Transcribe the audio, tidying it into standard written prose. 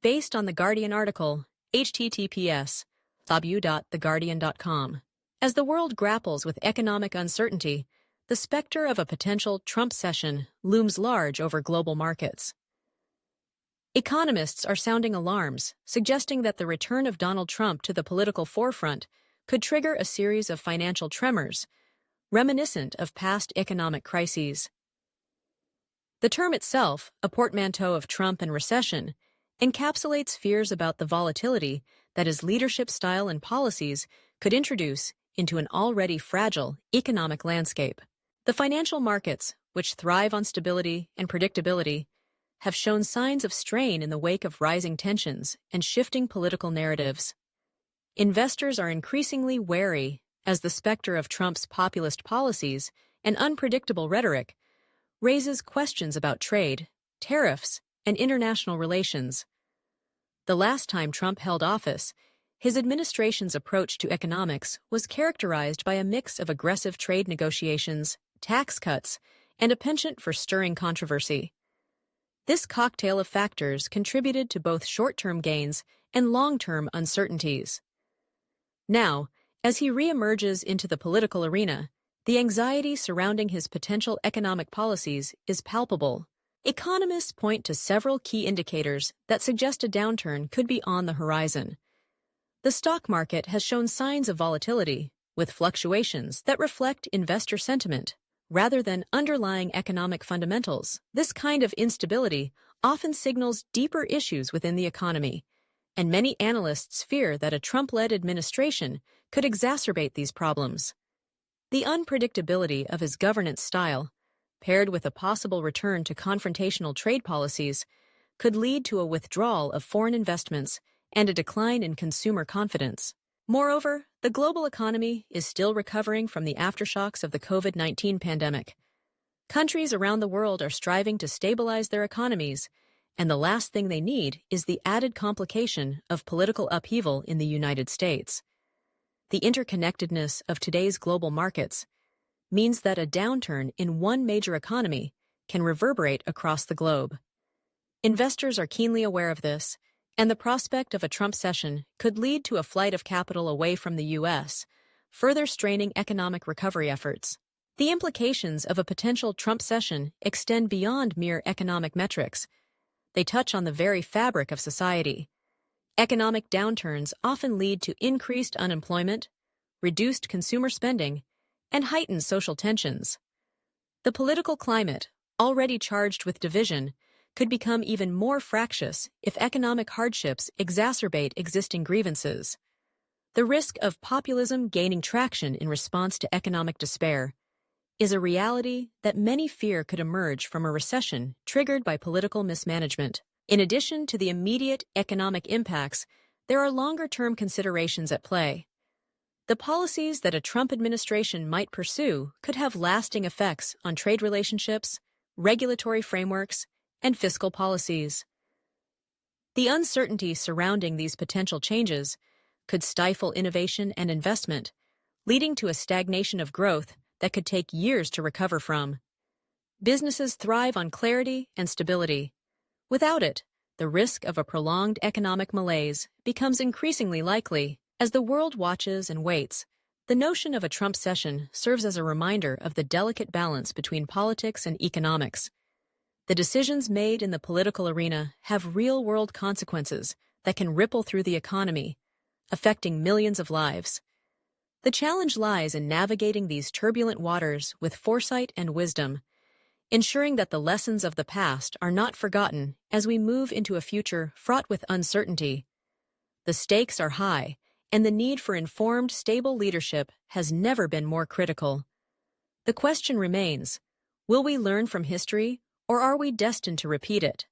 Based on the Guardian article, https://w.theguardian.com. As the world grapples with economic uncertainty, the specter of a potential Trump session looms large over global markets. Economists are sounding alarms, suggesting that the return of Donald Trump to the political forefront could trigger a series of financial tremors, reminiscent of past economic crises. The term itself, a portmanteau of Trump and recession, encapsulates fears about the volatility that his leadership style and policies could introduce into an already fragile economic landscape. The financial markets, which thrive on stability and predictability, have shown signs of strain in the wake of rising tensions and shifting political narratives. Investors are increasingly wary as the specter of Trump's populist policies and unpredictable rhetoric raises questions about trade, tariffs, and international relations. The last time Trump held office, his administration's approach to economics was characterized by a mix of aggressive trade negotiations, tax cuts, and a penchant for stirring controversy. This cocktail of factors contributed to both short-term gains and long-term uncertainties. Now, as he reemerges into the political arena, the anxiety surrounding his potential economic policies is palpable. Economists point to several key indicators that suggest a downturn could be on the horizon. The stock market has shown signs of volatility, with fluctuations that reflect investor sentiment rather than underlying economic fundamentals. This kind of instability often signals deeper issues within the economy, and many analysts fear that a Trump-led administration could exacerbate these problems. The unpredictability of his governance style, paired with a possible return to confrontational trade policies, could lead to a withdrawal of foreign investments and a decline in consumer confidence. Moreover, the global economy is still recovering from the aftershocks of the COVID-19 pandemic. Countries around the world are striving to stabilize their economies, and the last thing they need is the added complication of political upheaval in the United States. The interconnectedness of today's global markets means that a downturn in one major economy can reverberate across the globe. Investors are keenly aware of this, and the prospect of a Trump session could lead to a flight of capital away from the U.S., further straining economic recovery efforts. The implications of a potential Trump session extend beyond mere economic metrics. They touch on the very fabric of society. Economic downturns often lead to increased unemployment, reduced consumer spending, and heightened social tensions. The political climate, already charged with division, could become even more fractious if economic hardships exacerbate existing grievances. The risk of populism gaining traction in response to economic despair is a reality that many fear could emerge from a recession triggered by political mismanagement. In addition to the immediate economic impacts, there are longer-term considerations at play. The policies that a Trump administration might pursue could have lasting effects on trade relationships, regulatory frameworks, and fiscal policies. The uncertainty surrounding these potential changes could stifle innovation and investment, leading to a stagnation of growth that could take years to recover from. Businesses thrive on clarity and stability. Without it, the risk of a prolonged economic malaise becomes increasingly likely. As the world watches and waits, the notion of a Trump session serves as a reminder of the delicate balance between politics and economics. The decisions made in the political arena have real-world consequences that can ripple through the economy, affecting millions of lives. The challenge lies in navigating these turbulent waters with foresight and wisdom, ensuring that the lessons of the past are not forgotten as we move into a future fraught with uncertainty. The stakes are high, and the need for informed, stable leadership has never been more critical. The question remains, will we learn from history, or are we destined to repeat it?